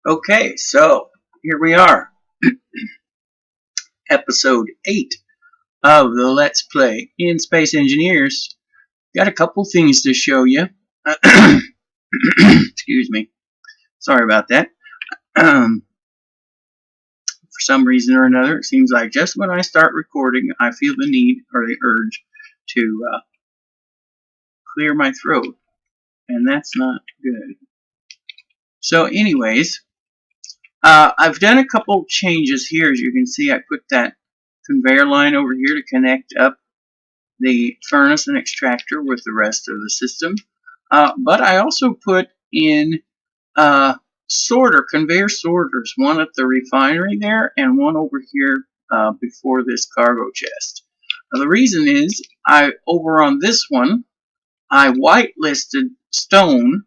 Okay, so here we are, episode 8 of the Let's Play in Space Engineers. Got a couple things to show you. Excuse me. Sorry about that. For some reason or another, it seems like just when I start recording, I feel the need or the urge to clear my throat, and that's not good. So anyways, I've done a couple changes here. As you can see, I put that conveyor line over here to connect up the furnace and extractor with the rest of the system. But I also put in conveyor sorters, one at the refinery there and one over here before this cargo chest. Now, the reason is, over on this one, I whitelisted stone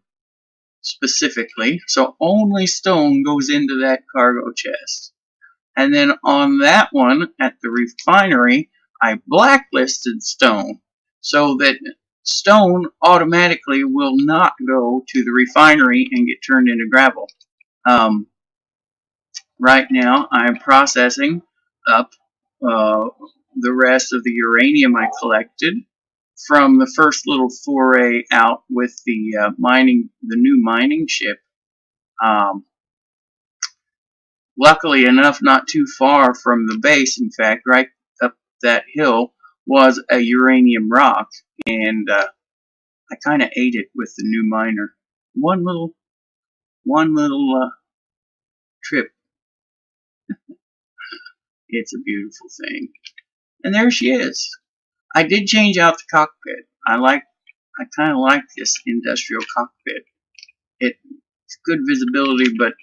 specifically, so only stone goes into that cargo chest. And then on that one at the refinery, I blacklisted stone so that stone automatically will not go to the refinery and get turned into gravel. Right now, I'm processing up the rest of the uranium I collected from the first little foray out with the new mining ship. Luckily enough, not too far from the base, in fact, right up that hill was a uranium rock, and I kind of ate it with the new miner. One little trip. It's a beautiful thing. And there she is. I did change out the cockpit. I kind of like this industrial cockpit. It's good visibility, but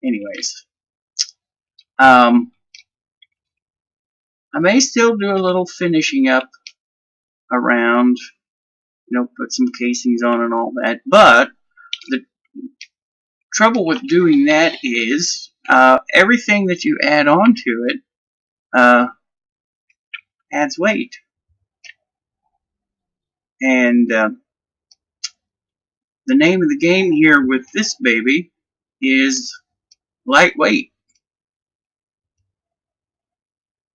anyways. I may still do a little finishing up around, put some casings on and all that. But the trouble with doing that is everything that you add on to it adds weight. And the name of the game here with this baby is lightweight.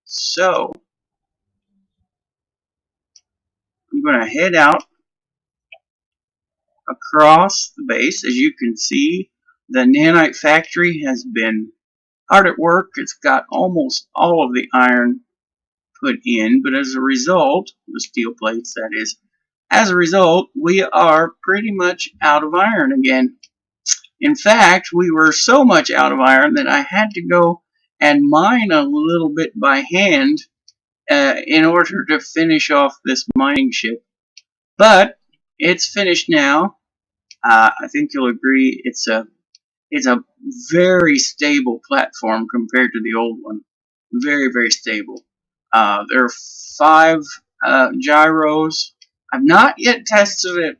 So I'm going to head out across the base. As you can see, the nanite factory has been hard at work. It's got almost all of the iron put in, but as a result, the steel plates that is, as a result, we are pretty much out of iron again. In fact, we were so much out of iron that I had to go and mine a little bit by hand in order to finish off this mining ship. But it's finished now. I think you'll agree it's a very stable platform compared to the old one. Very, very stable. There are 5 gyros. I've not yet tested it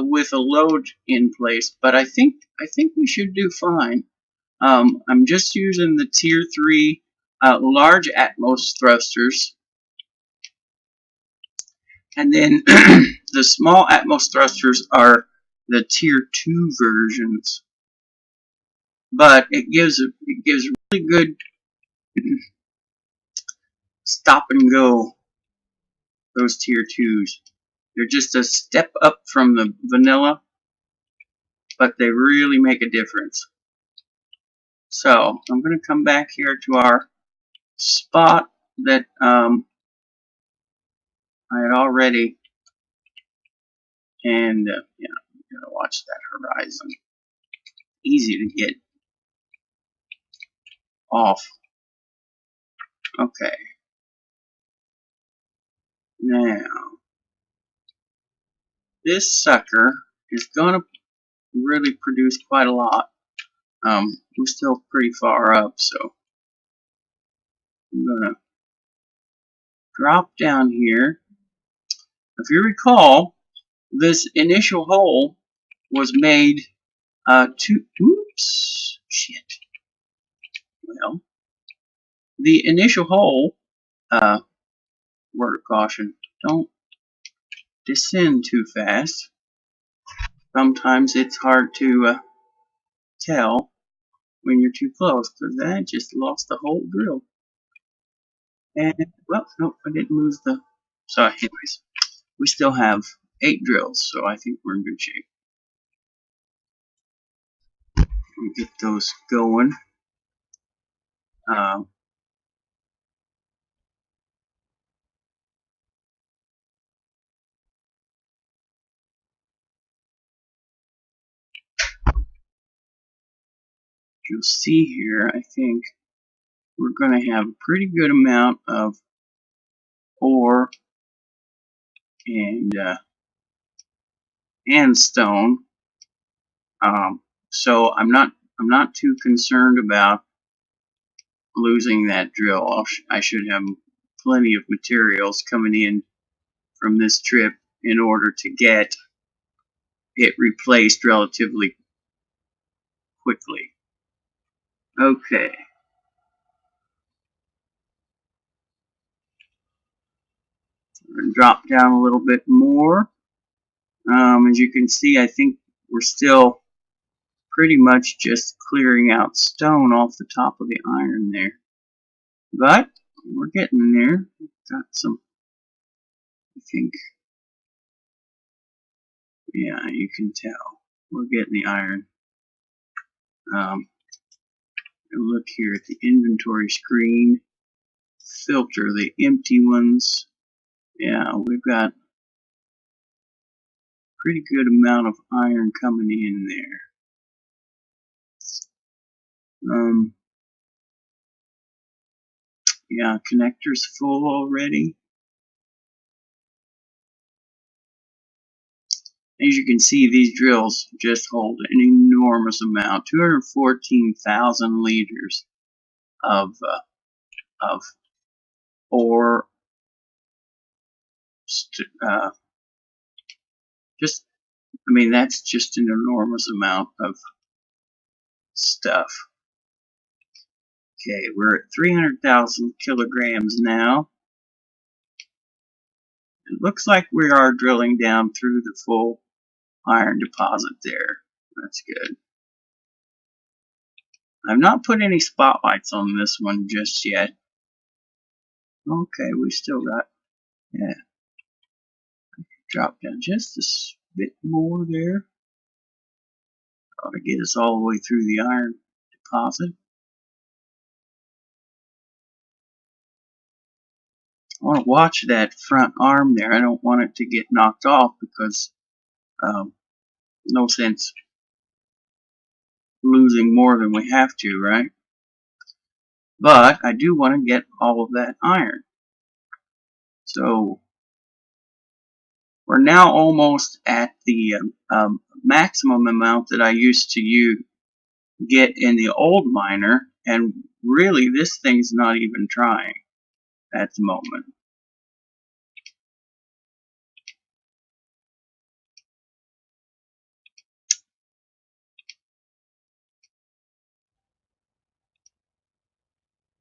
with a load in place, but I think we should do fine. I'm just using the Tier 3 large Atmos thrusters, and then the small Atmos thrusters are the Tier 2 versions. But it gives really good stop and go. Those Tier 2s. They're just a step up from the vanilla, but they really make a difference. So I'm going to come back here to our spot that I had already, and yeah, I'm going to watch that horizon. Easy to get off. Okay. Now, this sucker is going to really produce quite a lot. We're still pretty far up, so I'm going to drop down here. If you recall, this initial hole was made oops, shit. Well, the initial hole, word of caution, don't descend too fast. Sometimes it's hard to tell when you're too close, because I just lost the whole drill. And, well, nope, I didn't lose the... So, anyways, we still have 8 drills, so I think we're in good shape. We'll get those going. You'll see here, I think we're going to have a pretty good amount of ore and stone. So I'm not too concerned about losing that drill. I should have plenty of materials coming in from this trip in order to get it replaced relatively quickly. Okay. We're going to drop down a little bit more. As you can see, I think we're still pretty much just clearing out stone off the top of the iron there. But we're getting there. Got some, I think, yeah, you can tell. We're getting the iron. Look here at the inventory screen. Filter the empty ones. Yeah, we've got pretty good amount of iron coming in there. Yeah, connector's full already. As you can see, these drills just hold an enormous amount, 214,000 liters of ore. I mean, that's just an enormous amount of stuff. Okay, we're at 300,000 kilograms now. It looks like we are drilling down through the full iron deposit there. That's good. I've not put any spotlights on this one just yet. Okay, we still got, yeah. Drop down just a bit more there. Ought to get us all the way through the iron deposit. I want to watch that front arm there. I don't want it to get knocked off because no sense losing more than we have to, right? But I do want to get all of that iron. So we're now almost at the maximum amount that I used to get in the old miner, and really this thing's not even trying at the moment.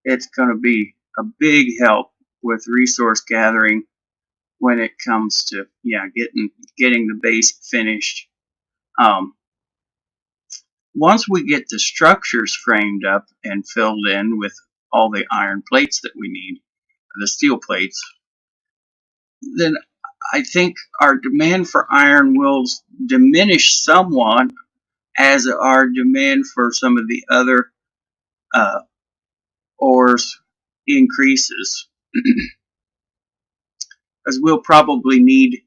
It's going to be a big help with resource gathering when it comes to, yeah, getting the base finished. Once we get the structures framed up and filled in with all the iron plates that we need, the steel plates, then I think our demand for iron will diminish somewhat as our demand for some of the other ores increases. Because we'll probably need,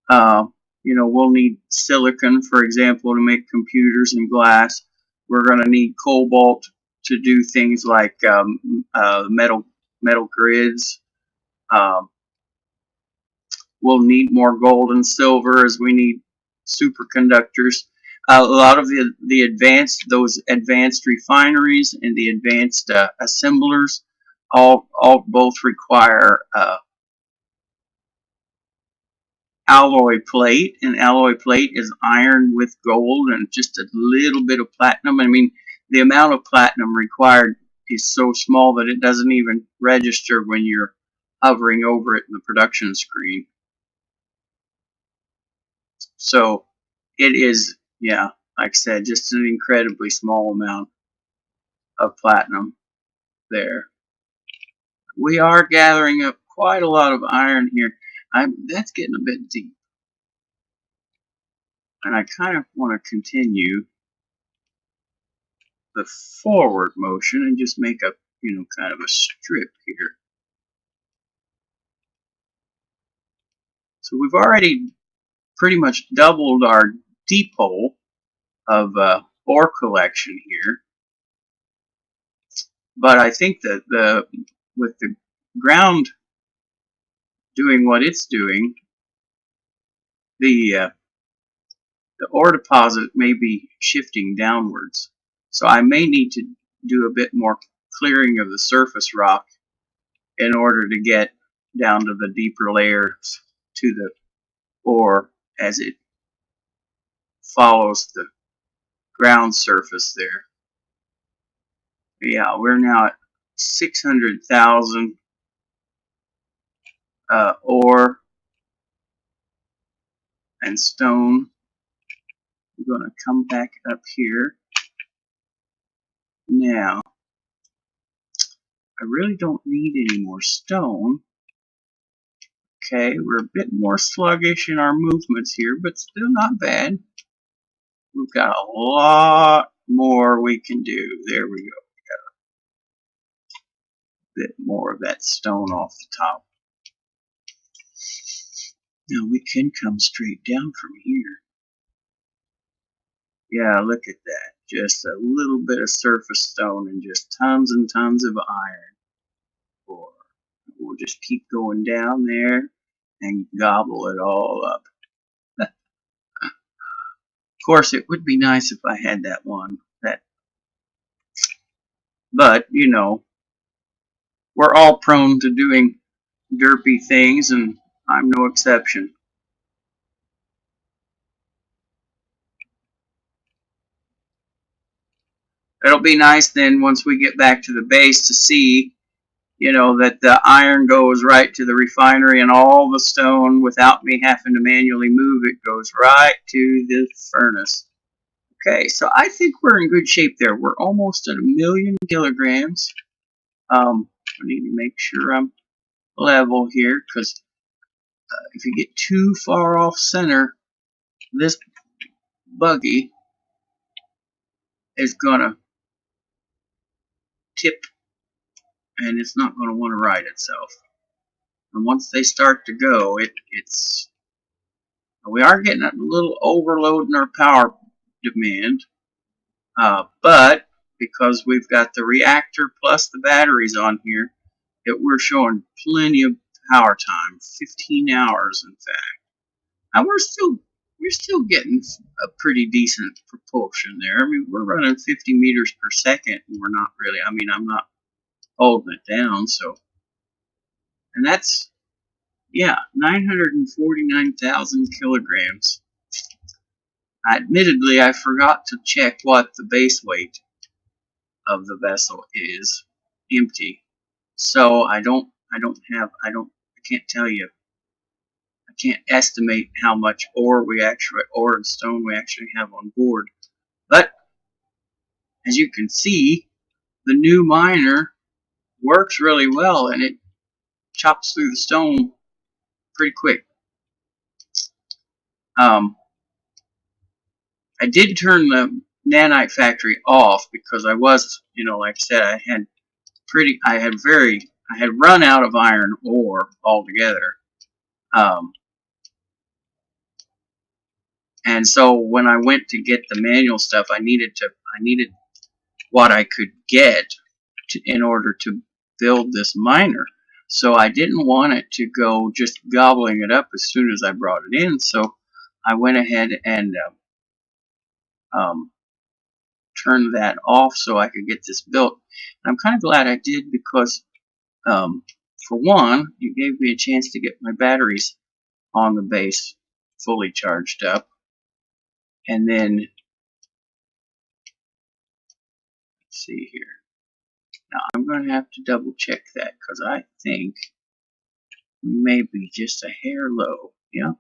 we'll need silicon, for example, to make computers and glass. We're going to need cobalt to do things like metal grids. We'll need more gold and silver as we need superconductors. A lot of those advanced refineries and the advanced assemblers all both require alloy plate, and alloy plate is iron with gold and just a little bit of platinum. I mean, the amount of platinum required is so small that it doesn't even register when you're hovering over it in the production screen. So it is, yeah, like I said, just an incredibly small amount of platinum there. We are gathering up quite a lot of iron here. That's getting a bit deep. And I kind of want to continue the forward motion and just make a, kind of a strip here. So we've already pretty much doubled our depot of ore collection here. But I think that with the ground doing what it's doing, the ore deposit may be shifting downwards. So I may need to do a bit more clearing of the surface rock in order to get down to the deeper layers to the ore as it follows the ground surface there. Yeah, we're now at 600,000 ore and stone. I'm going to come back up here. Now, I really don't need any more stone. Okay, we're a bit more sluggish in our movements here, but still not bad. We've got a lot more we can do. There we go. We got a bit more of that stone off the top. Now we can come straight down from here. Yeah, look at that. Just a little bit of surface stone and just tons and tons of iron. Or we'll just keep going down there and gobble it all up. Of course, it would be nice if I had that one. But, we're all prone to doing derpy things, and I'm no exception. It'll be nice then once we get back to the base to see, that the iron goes right to the refinery and all the stone, without me having to manually move it, goes right to the furnace. Okay, so I think we're in good shape there. We're almost at 1,000,000 kilograms. I need to make sure I'm level here, because if you get too far off center, this buggy is gonna tip and it's not going to want to right itself. And once they start to go, we are getting a little overload in our power demand, but because we've got the reactor plus the batteries on here, we're showing plenty of power time, 15 hours in fact. And we're still getting a pretty decent propulsion there. I mean, we're running 50 meters per second, and we're not really, I'm not holding it down, so. And that's, yeah, 949,000 kilograms. Admittedly, I forgot to check what the base weight of the vessel is, empty. So I can't tell you. I can't estimate how much ore and stone we actually have on board. But as you can see, the new miner works really well, and it chops through the stone pretty quick. I did turn the nanite factory off because I was, like I said, I had run out of iron ore altogether. And so when I went to get the manual stuff, I needed what I could get in order to build this miner. So I didn't want it to go just gobbling it up as soon as I brought it in. So I went ahead and turned that off so I could get this built. And I'm kind of glad I did because, for one, it gave me a chance to get my batteries on the base fully charged up. And then, let's see here. Now I'm going to have to double check that because I think we may be just a hair low. Yeah.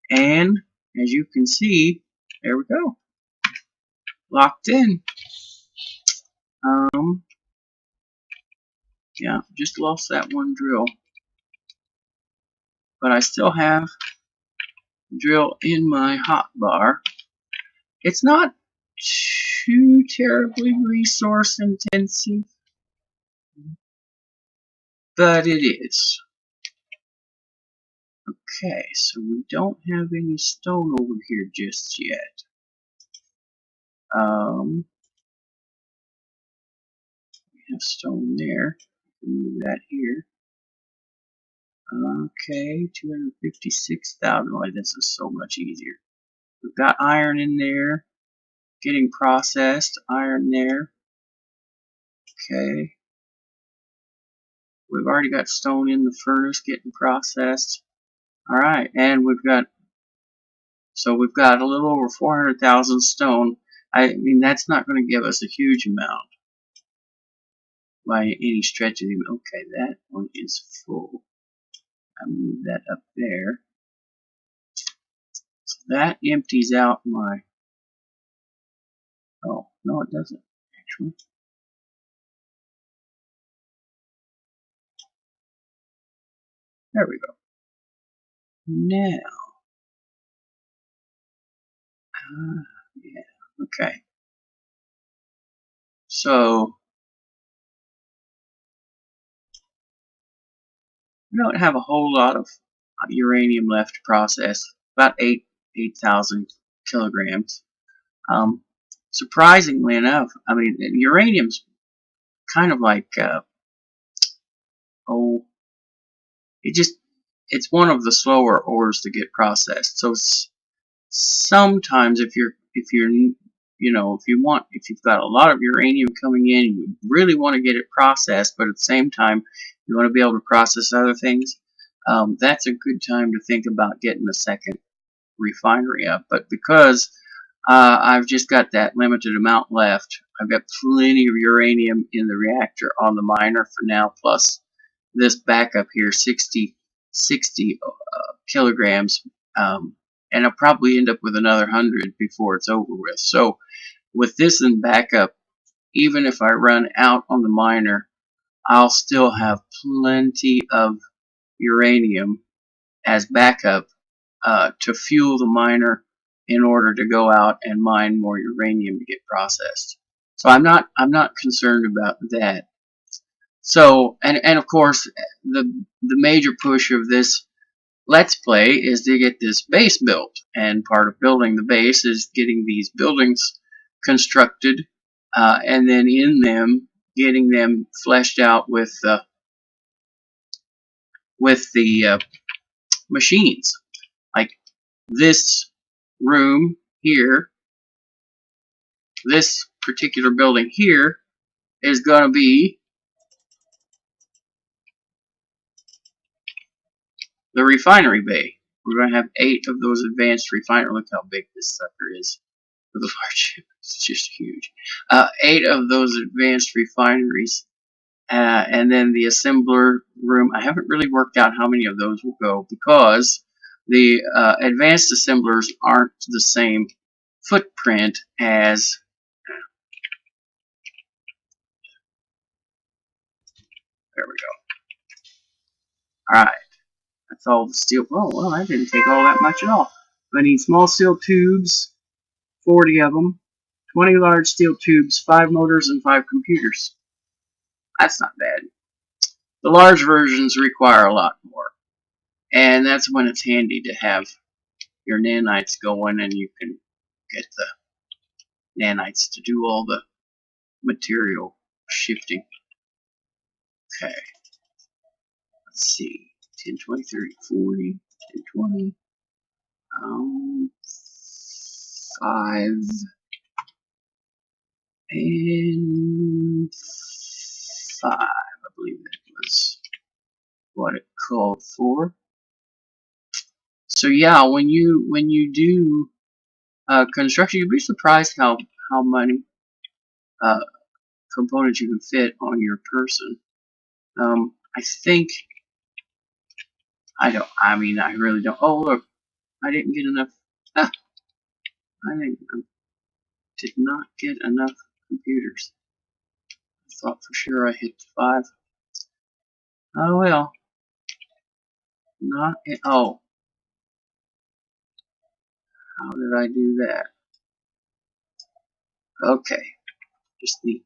And as you can see, There we go. Locked in. Yeah, just lost that one drill. But I still have drill in my hotbar. It's not too terribly resource intensive, but it is. Okay, so we don't have any stone over here just yet. We have stone there. Move that here. Okay, 256,000. Oh, this is so much easier. We've got iron in there, getting processed. Iron there. Okay. We've already got stone in the furnace getting processed. Alright, and we've got a little over 400,000 stone. I mean, that's not going to give us a huge amount by any stretch of the... Okay, that one is full. I move that up there. So that empties out my... Oh, no it doesn't, actually. There we go. Now... yeah, okay. So... we don't have a whole lot of uranium left to process. About 8,000 kilograms. Surprisingly enough, I mean, uranium's kind of like, it's one of the slower ores to get processed. So sometimes if you've got a lot of uranium coming in, you really want to get it processed, but at the same time, you want to be able to process other things. That's a good time to think about getting a second refinery up. But because I've just got that limited amount left, I've got plenty of uranium in the reactor on the miner for now, plus this backup here, 60 kilograms, and I'll probably end up with another 100 before it's over with. So with this in backup, even if I run out on the miner, I'll still have plenty of uranium as backup to fuel the miner in order to go out and mine more uranium to get processed. So I'm not concerned about that. So and of course the major push of this Let's Play is to get this base built, and part of building the base is getting these buildings constructed, and then in them getting them fleshed out with the machines. Like this room here, this particular building here is going to be the refinery bay. We're going to have 8 of those advanced refineries. Look how big this sucker is for the large ship. It's just huge. 8 of those advanced refineries. And then the assembler room. I haven't really worked out how many of those will go because the advanced assemblers aren't the same footprint as there we go. Alright. That's all the steel. Oh, well, that didn't take all that much at all. I need small steel tubes, 40 of them, 20 large steel tubes, 5 motors, and 5 computers. That's not bad. The large versions require a lot more. And that's when it's handy to have your nanites going and you can get the nanites to do all the material shifting. Okay. Let's see. 10, 20, 30, 40, 10, 20. 5 and 5. I believe that was what it called for. So yeah, when you do construction, you'd be surprised how many components you can fit on your person. I think I really don't. Oh look, I didn't get enough. I did not get enough computers. I thought for sure I hit 5. Oh well. Not it. Oh, how did I do that? Okay, just the.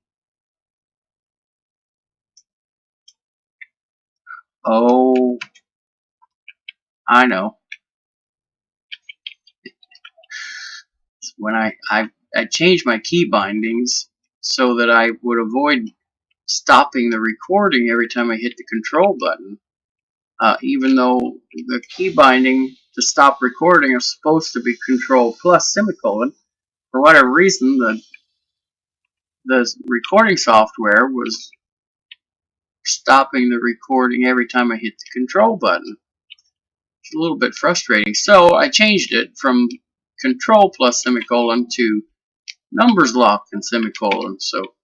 Oh, I know. When I changed my key bindings so that I would avoid stopping the recording every time I hit the control button. Even though the key binding to stop recording is supposed to be control plus semicolon, for whatever reason the recording software was stopping the recording every time I hit the control button. It's a little bit frustrating. So I changed it from control plus semicolon to numbers lock and semicolon. So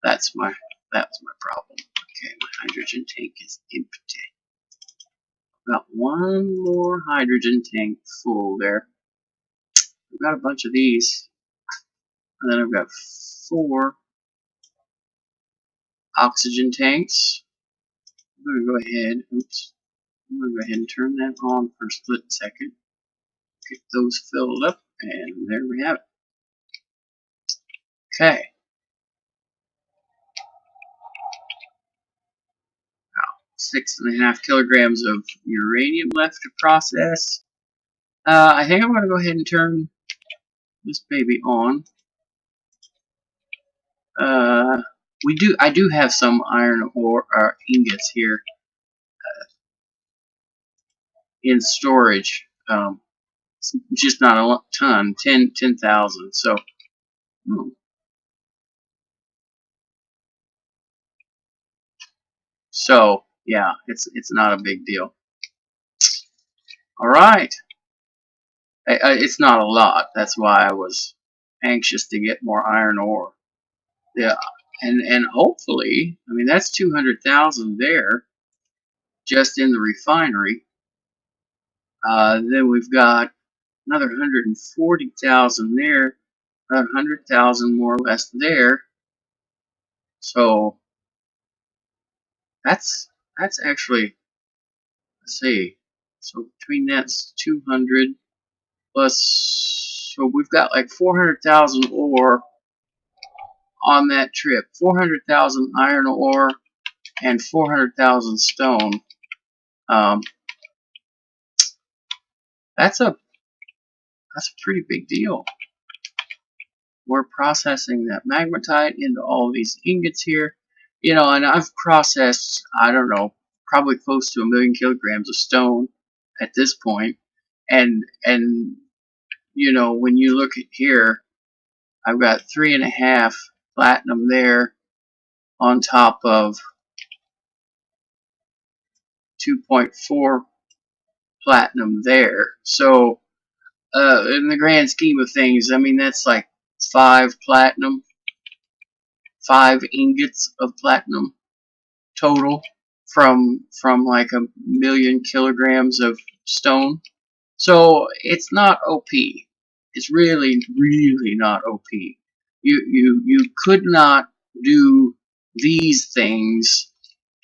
that was my problem. Okay, my hydrogen tank is empty. Got one more hydrogen tank full there. I've got a bunch of these. And then I've got 4 oxygen tanks. I'm going to go ahead, I'm going to go ahead and turn that on for a split second. Get those filled up, and there we have it. Okay. Now, 6.5 kilograms of uranium left to process. I think I'm going to go ahead and turn this baby on. I do have some iron ore ingots here in storage. Just not a ton, 10,000. So, yeah, it's not a big deal. All right, it's not a lot. That's why I was anxious to get more iron ore. Yeah, and hopefully, I mean that's 200,000 there, just in the refinery. Then we've got another 140,000 there, about 100,000 more or less there. So that's actually, let's see. So between that's 200 plus, so we've got like 400,000 ore on that trip. 400,000 iron ore and 400,000 stone. That's a pretty big deal. We're processing that magnetite into all these ingots here. You know, and I've processed, I don't know, probably close to 1,000,000 kilograms of stone at this point. And you know, when you look at here, I've got 3.5 platinum there on top of 2.4 platinum there. So, in the grand scheme of things, I mean, that's like 5 platinum, 5 ingots of platinum total from like 1,000,000 kilograms of stone. So it's not OP. It's really not OP. You could not do these things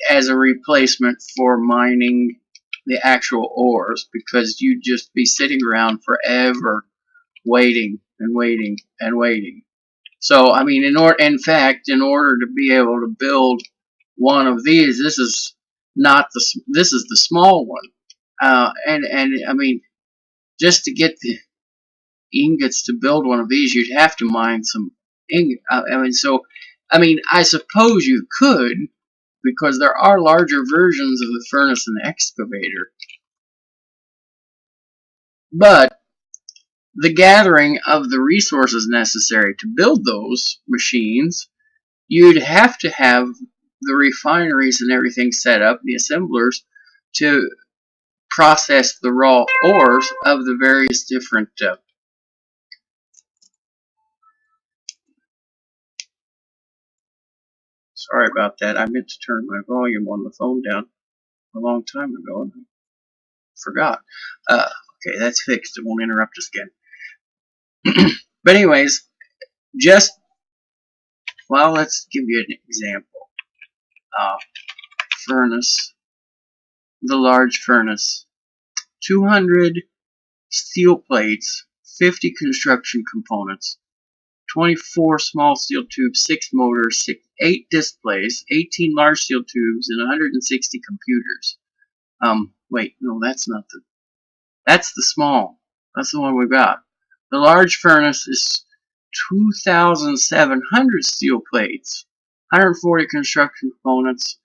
as a replacement for mining the actual ores, because you'd just be sitting around forever waiting and waiting and waiting. So I mean, in fact, in order to be able to build one of these, this is the small one, and I mean, just to get the ingots to build one of these, you'd have to mine some ingot. I mean, so I mean, I suppose you could, because there are larger versions of the furnace and excavator, but the gathering of the resources necessary to build those machines, you'd have to have the refineries and everything set up, the assemblers, to process the raw ores of the various different sorry about that. I meant to turn my volume on the phone down a long time ago and I forgot. Okay, that's fixed. It won't interrupt us again. But anyways, just, well, let's give you an example. Furnace, the large furnace, 200 steel plates, 50 construction components, 24 small steel tubes, 6 motors, 8 displays, 18 large steel tubes, and 160 computers. Wait, no, that's not that's the small. That's the one we got. The large furnace is 2,700 steel plates, 140 construction components,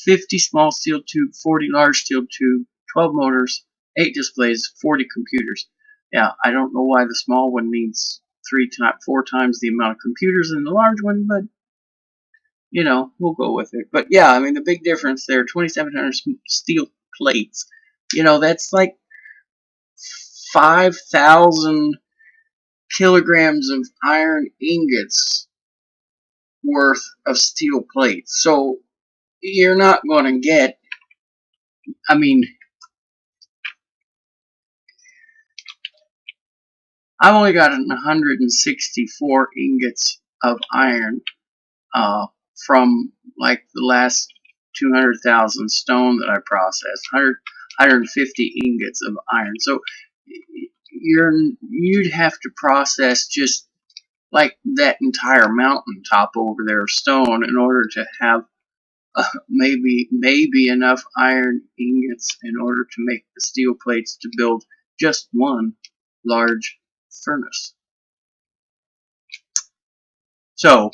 50 small steel tube, 40 large steel tube, 12 motors, 8 displays, 40 computers. Yeah, I don't know why the small one needs 4 times the amount of computers in the large one, but you know, we'll go with it. But yeah, I mean, the big difference there, 2,700 steel plates. You know, that's like 5,000 kilograms of iron ingots worth of steel plates. So you're not going to get, I mean, I've only got 164 ingots of iron from like the last 200,000 stone that I processed, 150 ingots of iron. So you'd have to process just like that entire mountaintop over there of stone in order to have maybe enough iron ingots in order to make the steel plates to build just one large furnace. So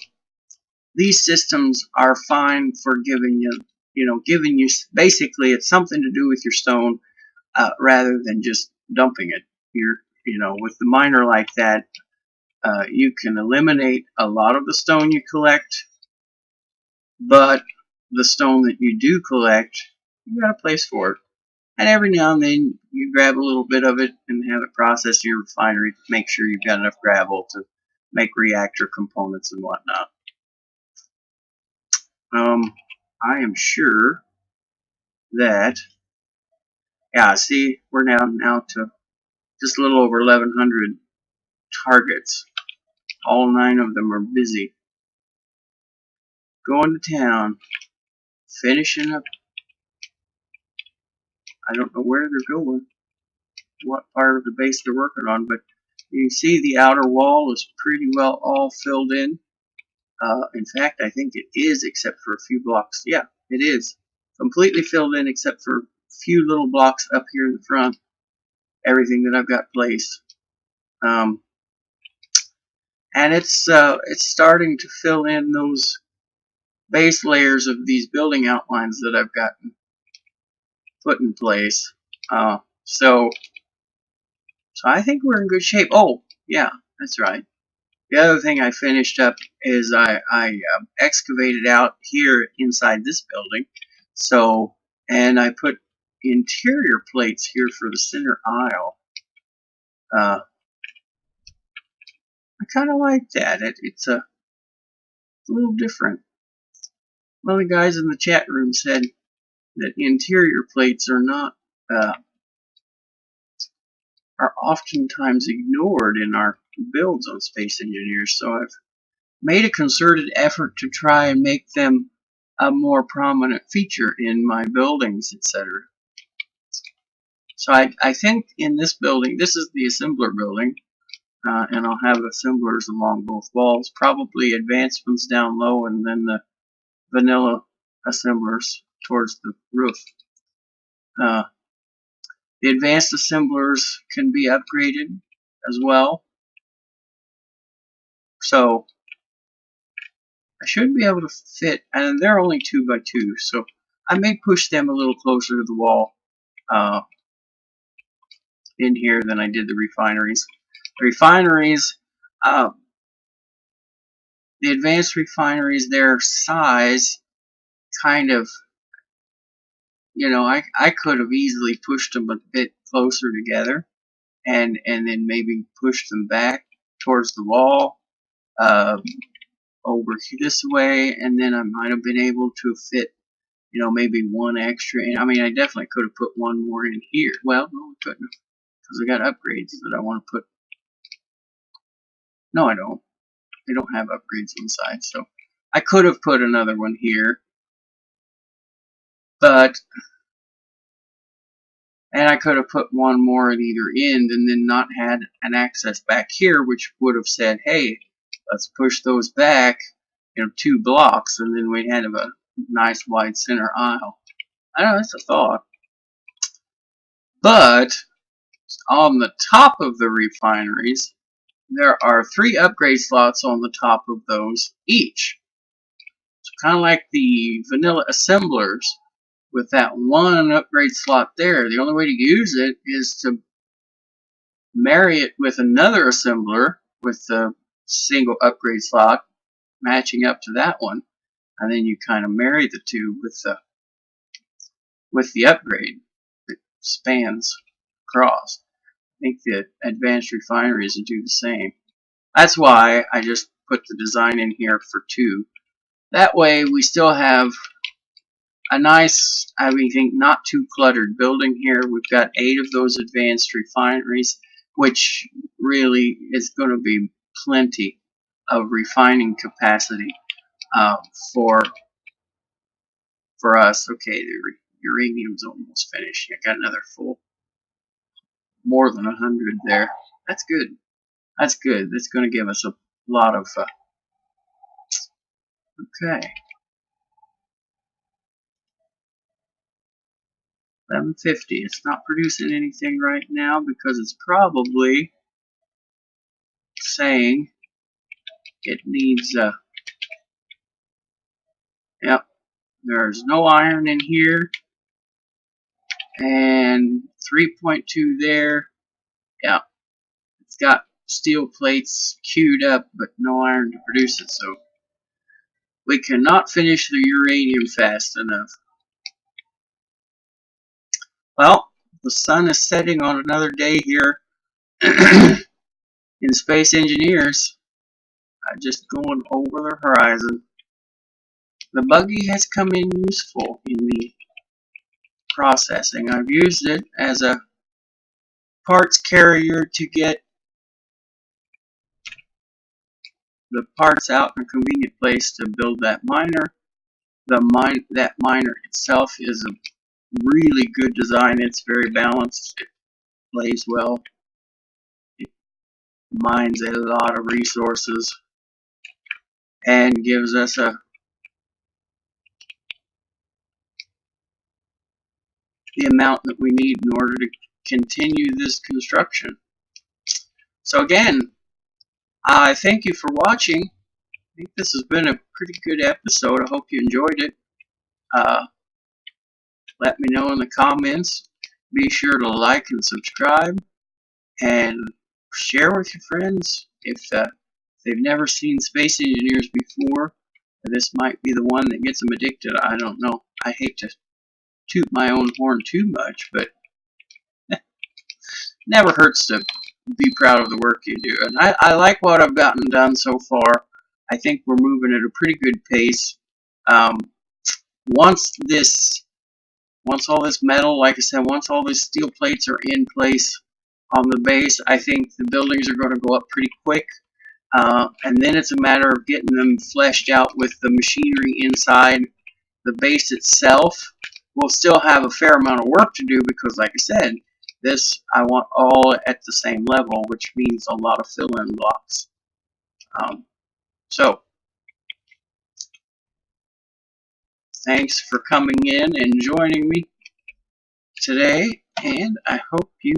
these systems are fine for giving you basically it's something to do with your stone rather than just dumping it. With the miner like that, you can eliminate a lot of the stone you collect, but the stone that you do collect, you got a place for it. And every now and then you grab a little bit of it and have it processed in your refinery to make sure you've got enough gravel to make reactor components and whatnot. I am sure that, yeah, see, we're now to just a little over 1,100 targets. All 9 of them are busy. Going to town, finishing up. I don't know where they're going, what part of the base they're working on, but you can see the outer wall is pretty well all filled in. In fact, I think it is, except for a few blocks. Yeah, it is completely filled in except for a few little blocks up here in the front. Everything that I've got placed, and it's starting to fill in those base layers of these building outlines that I've gotten put in place. So I think we're in good shape. Oh, yeah, that's right. The other thing I finished up is I excavated out here inside this building. So, and I put interior plates here for the center aisle. I kind of like that. It's a little different. One of the guys in the chat room said that interior plates are not are oftentimes ignored in our builds on Space Engineers. So I've made a concerted effort to try and make them a more prominent feature in my buildings, etc. So I think in this building, this is the assembler building, and I'll have assemblers along both walls, probably advanced ones down low, and then the vanilla assemblers towards the roof. The advanced assemblers can be upgraded as well. So I should be able to fit, and they're only 2x2, so I may push them a little closer to the wall in here than I did the refineries. The refineries, the advanced refineries, their size kind of, I could have easily pushed them a bit closer together and then maybe pushed them back towards the wall over this way, and then I might have been able to fit maybe one extra in. I mean, I definitely could have put one more in here. Well, no, I couldn't, because I got upgrades that I want to put No, I don't. They don't have upgrades inside, so I could have put another one here, and I could have put one more at either end and then not had an access back here, which would have said, hey, let's push those back, 2 blocks, and then we'd have a nice wide center aisle. I know, that's a thought. But on the top of the refineries, there are 3 upgrade slots on the top of those each. So kind of like the vanilla assemblers, with that one upgrade slot there. The only way to use it is to marry it with another assembler with the single upgrade slot matching up to that one, and then you kind of marry the two with the upgrade that spans across. I think the advanced refineries will do the same. That's why I just put the design in here for 2. That way we still have a nice, I think, not too cluttered building here. We've got 8 of those advanced refineries, which really is going to be plenty of refining capacity for us. Okay, the uranium's almost finished. I got another full, more than 100 there. That's good. That's good. That's going to give us a lot of. Okay. 1150. It's not producing anything right now because it's probably saying it needs yep, there's no iron in here, and 3.2 there. Yeah, it's got steel plates queued up but no iron to produce it, so we cannot finish the uranium fast enough. Well, the sun is setting on another day here in Space Engineers. Just going over the horizon. The buggy has come in useful in the processing. I've used it as a parts carrier to get the parts out in a convenient place to build that miner. That miner itself is a really good design. It's very balanced. It plays well. It mines a lot of resources and gives us the amount that we need in order to continue this construction. So again, I thank you for watching. I think this has been a pretty good episode. I hope you enjoyed it. Let me know in the comments. Be sure to like and subscribe, and share with your friends if they've never seen Space Engineers before. This might be the one that gets them addicted. I don't know. I hate to toot my own horn too much, but never hurts to be proud of the work you do. And I like what I've gotten done so far. I think we're moving at a pretty good pace. Once all this metal, like I said, once all these steel plates are in place on the base, I think the buildings are going to go up pretty quick. And then it's a matter of getting them fleshed out with the machinery inside. The base itself will still have a fair amount of work to do because, like I said, this I want all at the same level, which means a lot of fill-in blocks. So, thanks for coming in and joining me today, and I hope you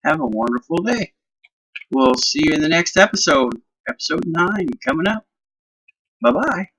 have a wonderful day. We'll see you in the next episode, episode 9, coming up. Bye-bye.